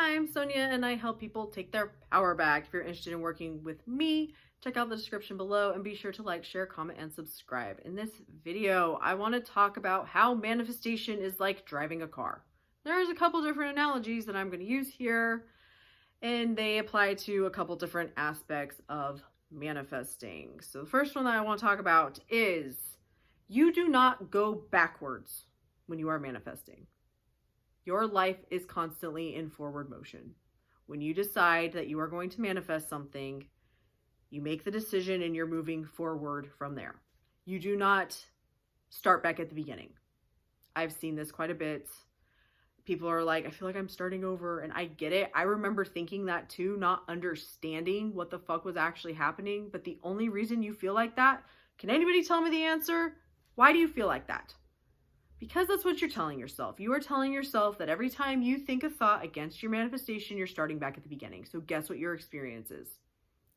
I'm Sonia and I help people take their power back. If you're interested in working with me, check out the description below and be sure to like, share, comment, and subscribe. In this video, I want to talk about how manifestation is like driving a car. There's a couple different analogies that I'm going to use here, and they apply to a couple different aspects of manifesting. So the first one that I want to talk about is you do not go backwards when you are manifesting. Your life is constantly in forward motion. When you decide that you are going to manifest something, you make the decision and you're moving forward from there. You do not start back at the beginning. I've seen this quite a bit. People are like, I feel like I'm starting over, and I get it. I remember thinking that too, not understanding what the fuck was actually happening. But the only reason you feel like that, can anybody tell me the answer? Why do you feel like that? Because that's what you're telling yourself. You are telling yourself that every time you think a thought against your manifestation, you're starting back at the beginning. So guess what your experience is?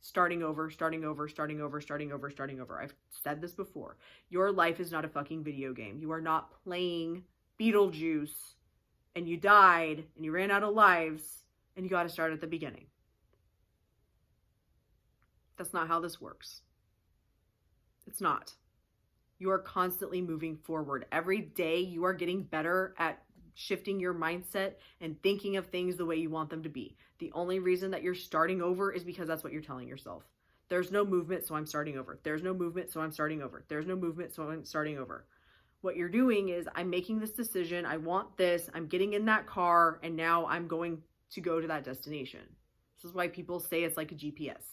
Starting over, starting over, starting over, starting over, starting over. I've said this before. Your life is not a fucking video game. You are not playing Beetlejuice and you died and you ran out of lives and you got to start at the beginning. That's not how this works. It's not. You are constantly moving forward. Every day you are getting better at shifting your mindset and thinking of things the way you want them to be. The only reason that you're starting over is because that's what you're telling yourself. There's no movement, so I'm starting over. There's no movement, so I'm starting over. There's no movement, so I'm starting over. What you're doing is, I'm making this decision. I want this. I'm getting in that car, and now I'm going to go to that destination. This is why people say it's like a GPS.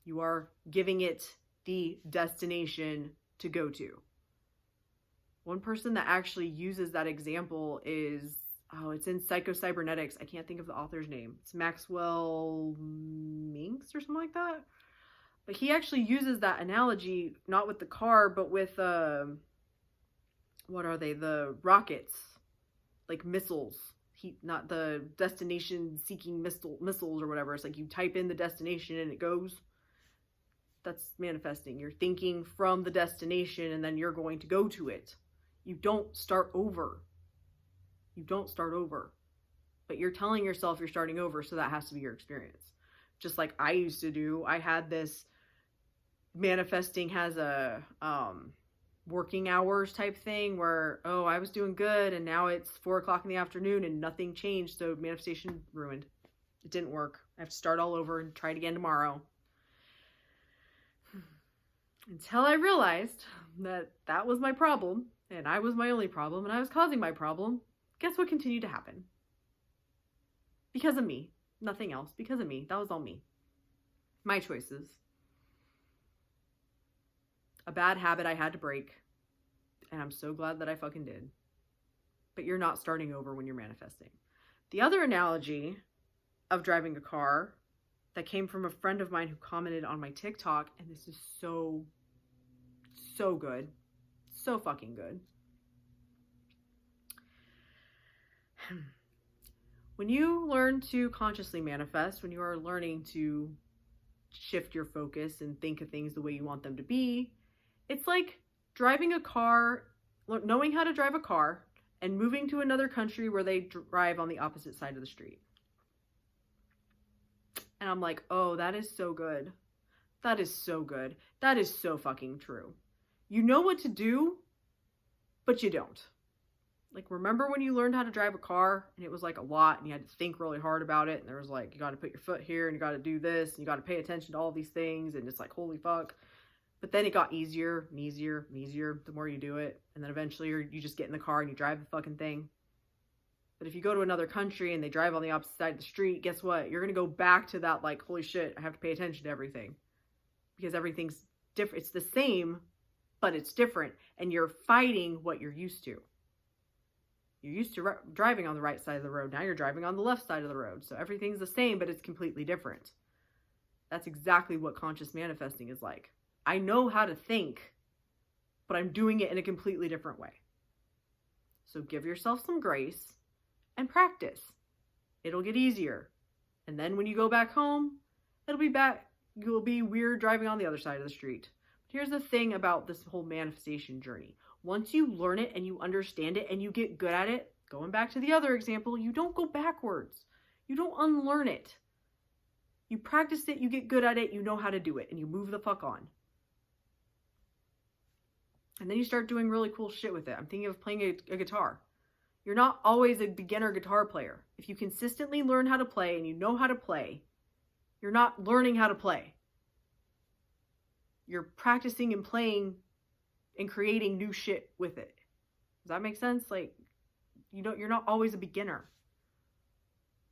You are giving it the destination to go to. One person that actually uses that example is, it's in Psycho-Cybernetics. I can't think of the author's name. It's Maxwell Minks or something like that. But he actually uses that analogy, not with the car, but with, what are they? The rockets, like missiles. Not the destination seeking missiles or whatever. It's like you type in the destination and it goes. That's manifesting. You're thinking from the destination and then you're going to go to it. You don't start over. You don't start over. But you're telling yourself you're starting over, so that has to be your experience. Just like I used to do. I had this manifesting has a working hours type thing where, I was doing good and now it's 4:00 in the afternoon and nothing changed, so manifestation ruined. It didn't work. I have to start all over and try it again tomorrow. Until I realized that that was my problem, and I was my only problem, and I was causing my problem. Guess what continued to happen? Because of me. Nothing else. Because of me. That was all me. My choices. A bad habit I had to break, and I'm so glad that I fucking did. But you're not starting over when you're manifesting. The other analogy of driving a car that came from a friend of mine who commented on my TikTok, and this is so good. So fucking good. When you learn to consciously manifest, when you are learning to shift your focus and think of things the way you want them to be, it's like driving a car, knowing how to drive a car, and moving to another country where they drive on the opposite side of the street. And I'm like, oh, that is so good. That is so good. That is so fucking true. You know what to do, but you don't. Like, remember when you learned how to drive a car and it was like a lot and you had to think really hard about it, and there was like, you got to put your foot here and you got to do this and you got to pay attention to all these things, and it's like, holy fuck. But then it got easier and easier and easier the more you do it, and then eventually you just get in the car and you drive the fucking thing. But if you go to another country and they drive on the opposite side of the street, guess what? You're going to go back to that, like, holy shit, I have to pay attention to everything. Because everything's different. It's the same, but it's different. And you're fighting what you're used to. You're used to driving on the right side of the road. Now you're driving on the left side of the road. So everything's the same, but it's completely different. That's exactly what conscious manifesting is like. I know how to think, but I'm doing it in a completely different way. So give yourself some grace and practice. It'll get easier. And then when you go back home, you'll be weird driving on the other side of the street. But here's the thing about this whole manifestation journey. Once you learn it and you understand it and you get good at it, going back to the other example, you don't go backwards. You don't unlearn it. You practice it, you get good at it, you know how to do it, and you move the fuck on. And then you start doing really cool shit with it. I'm thinking of playing a guitar. You're not always a beginner guitar player. If you consistently learn how to play and you know how to play, you're not learning how to play. You're practicing and playing and creating new shit with it. Does that make sense? Like, you're not always a beginner.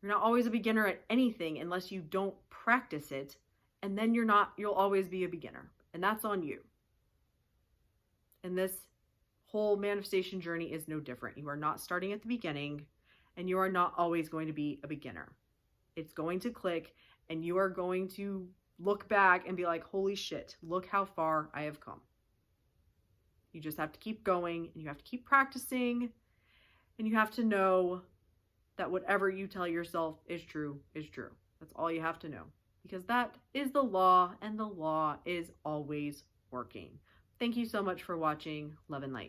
You're not always a beginner at anything unless you don't practice it. And then you'll always be a beginner. And that's on you. And this whole manifestation journey is no different. You are not starting at the beginning, and you are not always going to be a beginner. It's going to click, and you are going to look back and be like, holy shit, look how far I have come. You just have to keep going, and you have to keep practicing, and you have to know that whatever you tell yourself is true is true. That's all you have to know, because that is the law, and the law is always working. Thank you so much for watching. Love and light.